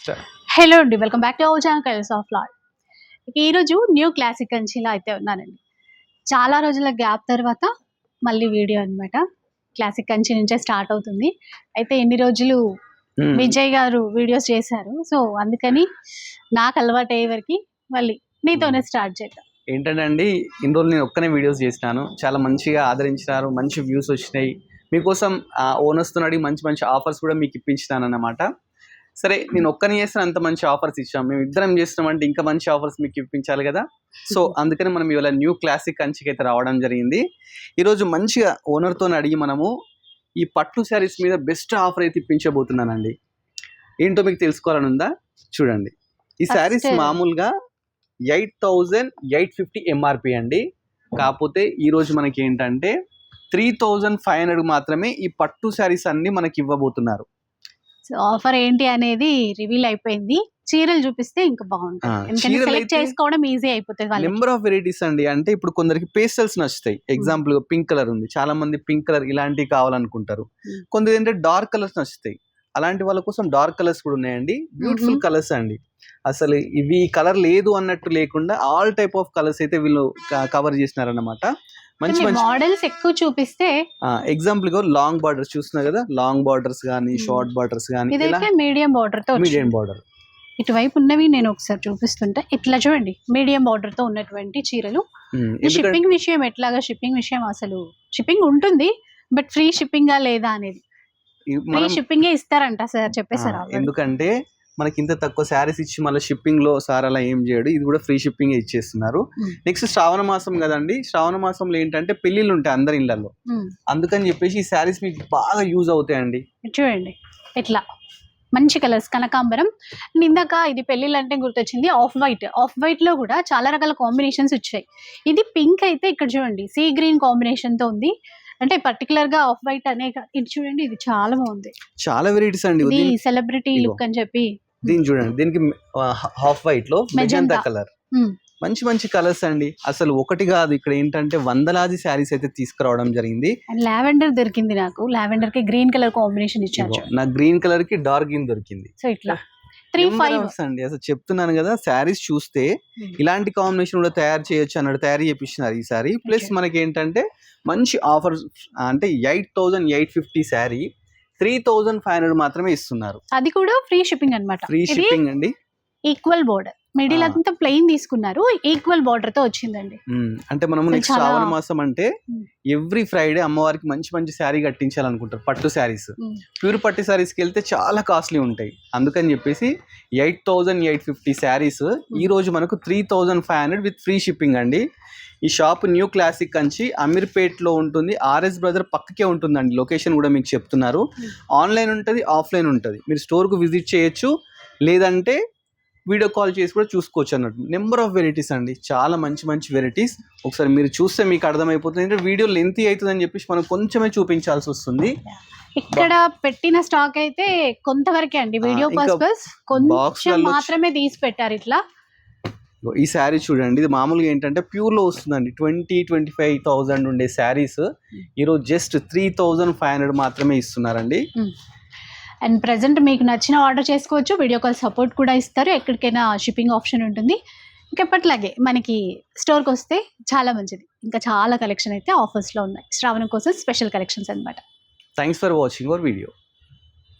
Hello అండి, welcome back to our channel colours of లాడ్. ఈరోజు న్యూ క్లాసిక్ కంచిలో అయితే ఉన్నానండి. చాలా రోజుల గ్యాప్ తర్వాత మళ్ళీ వీడియో అనమాట. క్లాసిక్ కంచి నుంచే స్టార్ట్ అవుతుంది. అయితే ఎన్ని రోజులు విజయ్ గారు వీడియోస్ చేశారు, సో అందుకని నాకు అలవాటు అయ్యే వరకు మళ్ళీ నీతోనే స్టార్ట్ చేద్దాం. ఏంటంటే అండి, ఇన్ని రోజులు నేను ఒక్కనే వీడియోస్ చేసినాను, చాలా మంచిగా ఆదరించినారు, మంచి వ్యూస్ వచ్చినాయి. మీకోసం ఓనర్స్తో అడిగి మంచి మంచి ఆఫర్స్ కూడా మీకు ఇప్పించినాను అన్నమాట. సరే, నేను ఒక్కని చేసిన అంత మంచి ఆఫర్స్ ఇచ్చాం, మేము ఇద్దరం చేస్తున్నామంటే ఇంకా మంచి ఆఫర్స్ మీకు ఇప్పించాలి కదా. సో అందుకని మనం ఇవాళ న్యూ క్లాసిక్ కంచికి అయితే రావడం జరిగింది. ఈరోజు మంచిగా ఓనర్తో అడిగి మనము ఈ పట్టు శారీస్ మీద బెస్ట్ ఆఫర్ అయితే ఇప్పించబోతున్నానండి. ఏంటో మీకు తెలుసుకోవాలని ఉందా? చూడండి, ఈ శారీస్ మామూలుగా 8,850 ఎంఆర్పి అండి. కాకపోతే ఈరోజు మనకి ఏంటంటే 3,500 మాత్రమే ఈ పట్టు శారీస్ అన్ని మనకి ఇవ్వబోతున్నారు. సో ఆఫర్ ఏంటి అనేది రివీల్ అయిపోయింది. చీరలు చూపిస్తే ఇంకా బాగుంటుంది, సెలెక్ట్ చేసుకోవడం ఈజీ అయిపోతుంది. నెంబర్ ఆఫ్ వెరైటీస్ అండి. అంటే ఇప్పుడు కొందరికి పేస్టల్స్ నచ్చుతాయి. ఎగ్జాంపుల్ పింక్ కలర్ ఉంది, చాలా మంది పింక్ కలర్ ఇలాంటివి కావాలనుకుంటారు. కొందరు ఏంటంటే డార్క్ కలర్స్ నచ్చుతాయి, అలాంటి వాళ్ళ కోసం డార్క్ కలర్స్ కూడా ఉన్నాయండి. బ్యూటిఫుల్ కలర్స్ అండి. అసలు ఇవి కలర్ లేదు అన్నట్టు లేకుండా ఆల్ టైప్ ఆఫ్ కలర్స్ అయితే వీళ్ళు కవర్ చేసినారన్నమాట. మంచి మంచి మోడల్స్ ఎక్కువ చూపిస్తే ఎగ్జాంపుల్ గా లాంగ్ బార్డర్స్ చూస్తున్నారు కదా, లాంగ్ బార్డర్స్ గానీ షార్ట్ బార్డర్స్ గానీ, మీడియం బార్డర్ తో మీడియం బార్డర్ ఇటువైపు ఉన్నవి నేను ఒకసారి చూపిస్తుంటే ఇట్లా చూడండి, మీడియం బార్డర్ తో ఉన్నటువంటి చీరలు. షిప్పింగ్ విషయం ఎట్లాగా, షిప్పింగ్ విషయం అసలు షిప్పింగ్ ఉంటుంది, బట్ ఫ్రీ షిప్పింగ్ లేదా అనేది ఫ్రీ షిప్పింగ్ ఇస్తారంట సార్ చెప్పేసారు. ఎందుకంటే మనకి ఇంత తక్కువ శారీస్ ఇచ్చి మళ్ళీ షిప్పింగ్ లో సార్ అలా ఏం చేయడు, ఇది కూడా ఫ్రీ షిప్పింగ్ ఇచ్చేస్తున్నారు. నెక్స్ట్ శ్రావణ మాసం కదండి, శ్రావణ మాసంలో ఏంటంటే పెళ్లిళ్ళు ఉంటాయి అందరి ఇళ్లలో, అందుకని చెప్పేసి ఈ శారీస్ మీకు బాగా యూజ్ అవుతాయండి. చూడండి ఇట్లా మంచి కలర్స్, కనకాంబరం. ఇందాక ఇది పెళ్లిళ్ళు అంటే గుర్తొచ్చింది, ఆఫ్ వైట్ లో కూడా చాలా రకాల కాంబినేషన్స్ వచ్చాయి. ఇది పింక్ అయితే ఇక్కడ చూడండి సీ గ్రీన్ కాంబినేషన్ తో ఉంది. అంటే పర్టికులర్ గా ఆఫ్ వైట్ అనే ఇది చూడండి, ఇది చాలా బాగుంది. చాలా వెరైటీస్ అండి, ఇది సెలబ్రిటీ లుక్ అని చెప్పి. దీన్ని చూడండి, దీనికి హాఫ్ వైట్ లో మెజెంటా కలర్, మంచి మంచి కలర్స్ అండి. అసలు ఒకటి కాదు, ఇక్కడ ఏంటంటే వందలాది శారీస్ అయితే తీసుకురావడం జరిగింది. లావెండర్ దొరికింది నాకు, లావెండర్ కి గ్రీన్ కలర్ కాంబినేషన్ ఇచ్చారు. నాకు గ్రీన్ కలర్ కి డార్క్ గ్రీన్ దొరికింది. సో ఇట్లా 3-5 అండి. అసలు చెప్తున్నాను కదా, శారీస్ చూస్తే ఇలాంటి కాంబినేషన్ కూడా తయారు చేయొచ్చు అన్నట్టు తయారు చేపిస్తున్నారు ఈ సారీ. ప్లస్ మనకి ఏంటంటే మంచి ఆఫర్, అంటే 8,850 శారీ 3,500 మాత్రమే ఇస్తున్నారు. అది కూడా ఫ్రీ షిప్పింగ్ అన్నమాట. ఫ్రీ షిప్పింగ్ అండి. ఈక్వల్ బోర్డర్, మిడిల్ అంతా ప్లెయిన్ తీసుకున్నారు, ఈక్వల్ బార్డర్ తో వచ్చిందండి. అంటే మనం నెక్స్ట్ శ్రావణ మాసం అంటే ఎవ్రీ ఫ్రైడే అమ్మవారికి మంచి మంచి శారీ కట్టించాలనుకుంటారు. పట్టు శారీస్, ప్యూర్ పట్టు శారీస్కి వెళ్తే చాలా కాస్ట్లీ ఉంటాయి. అందుకని చెప్పేసి 8,850 శారీస్ ఈ రోజు మనకు 3,500 విత్ ఫ్రీ షిప్పింగ్ అండి. ఈ షాప్ న్యూ క్లాసిక్ కంచి అమీర్పేట్లో ఉంటుంది, ఆర్ఎస్ బ్రదర్ పక్కకే ఉంటుందండి. లొకేషన్ కూడా మీకు చెప్తున్నారు. ఆన్లైన్ ఉంటుంది, ఆఫ్లైన్ ఉంటుంది. మీరు స్టోర్కు విజిట్ చేయొచ్చు, లేదంటే వీడియో కాల్ చేసి కూడా చూసుకోవచ్చు అన్నట్టు. నెంబర్ ఆఫ్ వెరైటీస్ అండి, చాలా మంచి మంచి వెరైటీస్. ఒకసారి మీరు చూస్తే మీకు అర్థమైపోతుంది. అంటే వీడియో లెంతీ అవుతుందని చెప్పేసి మనం కొంచెమే చూపించాల్సి వస్తుంది. ఇక్కడ పెట్టిన స్టాక్ అయితే కొంతవరకే అండి, వీడియో పర్పస్ కొంచెం మాత్రమే తీసి పెట్టారు. ఇట్లా ఈ శారీ చూడండి, ఇది మామూలుగా ఏంటంటే ప్యూర్ లో వస్తుందండి. 20-25,000 ఉండే శారీస్ ఈరోజు జస్ట్ 3,500 మాత్రమే ఇస్తున్నారండి. అండ్ ప్రజెంట్ మీకు నచ్చిన ఆర్డర్ చేసుకోవచ్చు, వీడియో కాల్ సపోర్ట్ కూడా ఇస్తారు, ఎక్కడికైనా షిప్పింగ్ ఆప్షన్ ఉంటుంది. ఇంకెప్పట్లాగే మనకి స్టోర్కి వస్తే చాలా మంచిది. ఇంకా చాలా కలెక్షన్ అయితే ఆఫర్స్లో ఉన్నాయి, శ్రావణం కోసం స్పెషల్ కలెక్షన్స్ అనమాట. Thanks for watching our video.